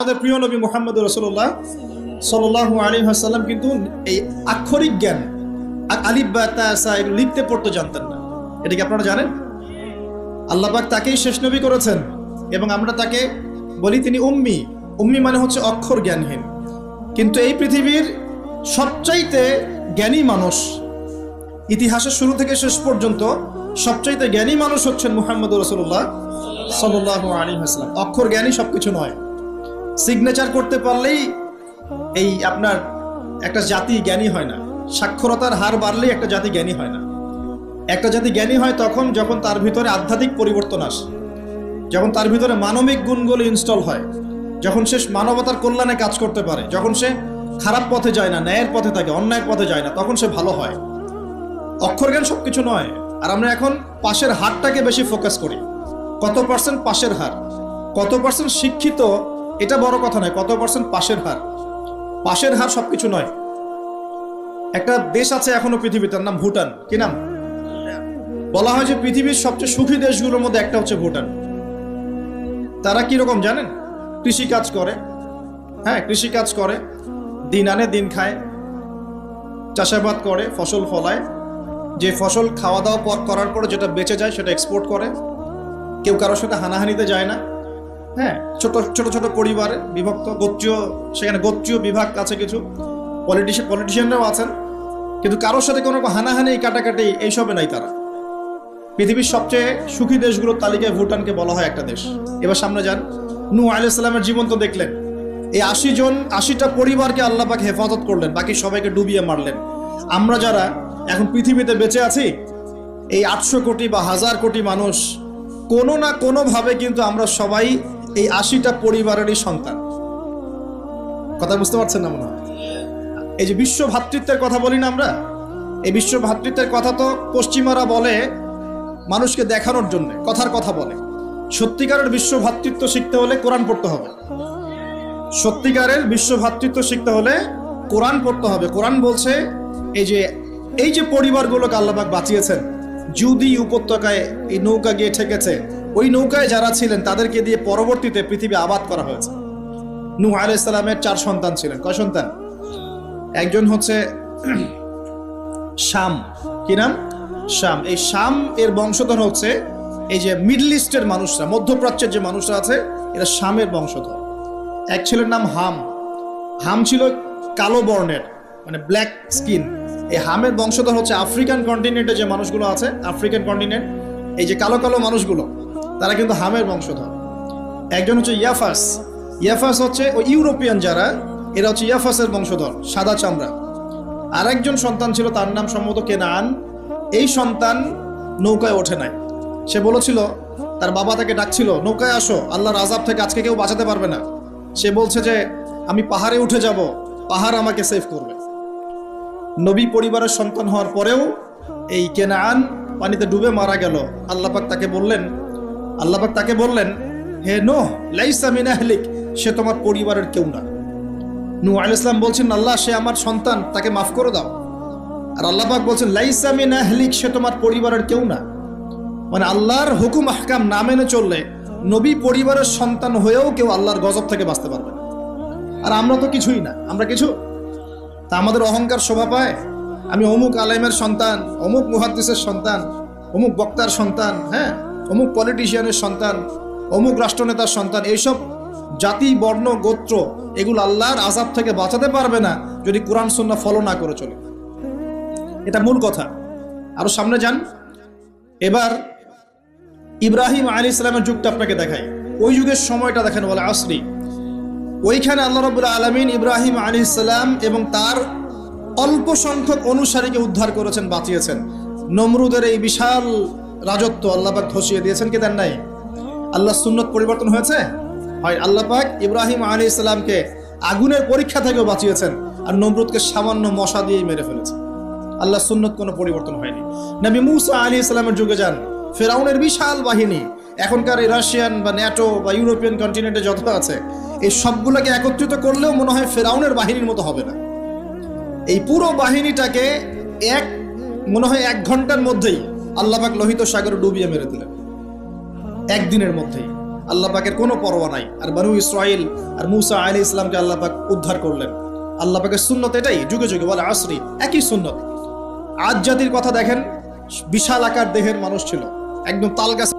আমাদের প্রিয় নবী মুহাম্মদ রাসূলুল্লাহ সাল্লাল্লাহু আলাইহি ওয়াসাল্লাম কিন্তু এই আক্ষরিক জ্ঞান আলিফ বা তা সা এগুলো লিখতে পড়তে জানতেন না। এটা কি আপনারা জানেন? আল্লাহ পাক তাকেই শেষ নবী করেছেন এবং আমরা তাকে বলি তিনি উম্মি। উম্মি মানে হচ্ছে অক্ষর জ্ঞানহীন। কিন্তু এই পৃথিবীর সবচাইতে জ্ঞানী মানুষ, ইতিহাসের শুরু থেকে শেষ পর্যন্ত সবচাইতে জ্ঞানী মানুষ হচ্ছেন মুহাম্মদ রাসূলুল্লাহ সাল্লাল্লাহু আলাইহি ওয়াসাল্লাম। অক্ষর জ্ঞানী সবকিছু নয়। সিগনেচার করতে পারলেই এই আপনার একটা জাতি জ্ঞানী হয় না। সাক্ষরতার হার বাড়লেই একটা জাতি জ্ঞানী হয় না। একটা জাতি জ্ঞানী হয় তখন যখন তার ভিতরে আধ্যাত্মিক পরিবর্তন আসে, যখন তার ভিতরে মানবিক গুণগুলো ইনস্টল হয়, যখন সে মানবতার কল্যাণে কাজ করতে পারে, যখন সে খারাপ পথে যায় না, ন্যায়ের পথে থাকে, অন্যায়ের পথে যায় না, তখন সে ভালো হয়। অক্ষর জ্ঞান সবকিছু নয়। আর আমরা এখন পাশের হারটাকে বেশি ফোকাস করি। কত পার্সেন্ট পাশের হার, কত পার্সেন্ট শিক্ষিত, এটা বড় কথা নয়, কত পার্সেন্ট পাশের হার। পাশের হার সবকিছু নয়। একটা দেশ আছে এখনো পৃথিবীতে, তার নাম ভুটান। কি নাম? বলা হয় যে পৃথিবীর সবচেয়ে সুখী দেশগুলোর মধ্যে একটা হচ্ছে ভুটান। তারা কিরকম জানেন? কৃষিকাজ করে। হ্যাঁ, কৃষিকাজ করে, দিন আনে দিন খায়, চাষাবাদ করে, ফসল ফলায়। যে ফসল খাওয়া দাওয়া করার পরে যেটা বেঁচে যায় সেটা এক্সপোর্ট করে। কেউ কারোর সাথে হানাহানিতে যায় না। হ্যাঁ, ছোট ছোট ছোট পরিবারে বিভক্ত, গোত্রীয়, সেখানে গোত্রীয় বিভাগ আছে, কিছু পলিটিশিয়ানরাও আছেন, কিন্তু কারোর সাথে কোনো হানাহানি কাটাকাটি এইসবে নাই তারা। পৃথিবীর সবচেয়ে সুখী দেশগুলোর তালিকায় ভুটানকে বলা হয় একটা দেশ। এবার সামনে যান, নূহ আলাইহিস সালামের জীবন তো দেখলেন। এই 80টা পরিবারকে আল্লাহ পাক হেফাজত করলেন, বাকি সবাইকে ডুবিয়ে মারলেন। আমরা যারা এখন পৃথিবীতে বেঁচে আছি, এই 800 কোটি বা 1000 কোটি মানুষ, কোনো না কোনোভাবে কিন্তু আমরা সবাই এই 80টা পরিবারেরই সন্তান। কথা বুঝতে পারছেন না মনে হয়? এই যে বিশ্ব ভ্রাতৃত্বের কথা বলি না আমরা, এই বিশ্ব ভ্রাতৃত্বের কথা তো পশ্চিমারা বলে মানুষকে দেখানোর জন্য, কথার কথা বলে। সত্যিকারের বিশ্ব ভ্রাতৃত্ব শিখতে হলে কোরআন পড়তে হবে। সত্যিকারের বিশ্ব ভ্রাতৃত্ব শিখতে হলে কোরআন পড়তে হবে। কোরআন বলছে এই যে পরিবারগুলোকে আল্লাহ পাক বাঁচিয়েছেন, জুদি উপত্যকায় এই নৌকা গিয়ে ঠেকেছে, ওই নৌকায় যারা ছিলেন তাদেরকে দিয়ে পরবর্তীতে পৃথিবী আবাদ করা হয়েছে। নূহ আলাইহিস সালামের 4 সন্তান ছিলেন। কয় সন্তান? একজন হচ্ছে শাম। কি নাম? শাম। এই শাম এর বংশধর হচ্ছে এই যে মিডল ইস্টের মানুষরা, মধ্যপ্রাচ্যের যে মানুষরা আছে, এরা শামের বংশধর। এক ছেলের নাম হাম। হাম ছিল কালো বর্ণের, মানে ব্ল্যাক স্কিন। এই হামের বংশধর হচ্ছে আফ্রিকান কন্টিনেন্টে যে মানুষগুলো আছে, আফ্রিকান কন্টিনেন্ট, এই যে কালো কালো মানুষগুলো, তারা কিন্তু হামের বংশধর। একজন হচ্ছে ইয়াফাস। ইয়াফাস হচ্ছে ওই ইউরোপিয়ান যারা, এরা হচ্ছে ইয়াফাসের বংশধর, সাদা চামড়া। আর একজন সন্তান ছিল, তার নাম সম্ভবত কেনান। এই সন্তান নৌকায় ওঠে নাই। সে বলেছিল, তার বাবা তাকে ডাকছিল, নৌকায় আসো, আল্লাহর আযাব থেকে আজকে কেউ বাঁচাতে পারবে না। সে বলছে যে আমি পাহাড়ে উঠে যাব, পাহাড় আমাকে সেভ করবে। নবী পরিবারের সন্তান হওয়ার পরেও এই কেনান পানিতে ডুবে মারা গেল। আল্লাহ পাক তাকে বললেন, হে নূহ, লাইসা মিন আহলিক, সে তোমার পরিবারের কেউ না। নূহ আলাইহিস সালাম বলছেন, আল্লাহ, সে আমার সন্তান, তাকে মাফ করে দাও। আর আল্লাহ পাক বলছেন, লাইসা মিন আহলিক, সে তোমার পরিবারের কেউ না। মানে আল্লাহর হুকুম আহকাম না মেনে চললে নবী পরিবারের সন্তান হয়েও কেউ আল্লাহর গজব থেকে বাঁচতে পারবে না। আর আমরা তো কিছুই না, আমরা কিছু। তা আমাদের অহংকার শোভা পায়, আমি অমুক আলেমের সন্তান, অমুক মুহাদ্দিসের সন্তান, অমুক বক্তার সন্তান, হ্যাঁ, অমুক পলিটিশিয়ানের সন্তান, অমুক রাষ্ট্রনেতার সন্তান। এইসব জাতি, বর্ণ, গোত্র, এগুলো আল্লাহর আযাব থেকে বাঁচাতে পারবে না যদি কোরআন সুন্নাহ ফলো না করে চলে। এটা মূল কথা। আরো সামনে যান। এবার ইব্রাহিম আলাইহিস সালামের যুগটা আপনাকে দেখাই, ওই যুগের সময়টা দেখেন, বলে আসরি। ওইখানে আল্লাহ রাব্বুল আলামিন ইব্রাহিম আলাইহিস সালাম এবং তার অল্প সংখ্যক অনুসারীকে উদ্ধার করেছেন, বাঁচিয়েছেন। নমরুদের এই বিশাল রাজত্ব আল্লাহ পাক ধসিয়ে দিয়েছেন, কি দেন নাই? আল্লাহ সুন্নত পরিবর্তন হয়েছে? হয়। আল্লাহ পাক ইব্রাহিম আলাইহিস সালামকে আগুনের পরীক্ষা থেকেও বাঁচিয়েছেন, আর নমরুদকে সামান্য মশা দিয়েই মেরে ফেলেছে। আল্লাহ সুন্নত কোনো পরিবর্তন হয়নি। নবী মূসা আলাইহিস সালামের যুগে যান, ফেরাউনের বিশাল বাহিনী, এখনকার এই রাশিয়ান বা ন্যাটো বা ইউরোপিয়ান কন্টিনেন্টে যত আছে, এই সবগুলোকে একত্রিত করলেও মনে হয় ফেরাউনের বাহিনীর মতো হবে না। এই পুরো বাহিনীটাকে মনে হয় 1 ঘন্টার মধ্যেই আল্লাহ পাক লোহিত সাগরে ডুবিয়ে মেরে দিলেন, একদিনের মধ্যেই। আল্লাহ পাকের কোনো পরোয়া নাই। আর বনু ইসরাইল আর মূসা আলাইহিস ইসলামকে আল্লাহ পাক উদ্ধার করলেন। আল্লাহ পাকের সুন্নত এটাই, যুগে যুগে বলে আসরি একই সুন্নত। আজ জাতির কথা দেখেন, বিশাল আকার দেহের মানুষ ছিল, একদম তাল গাছ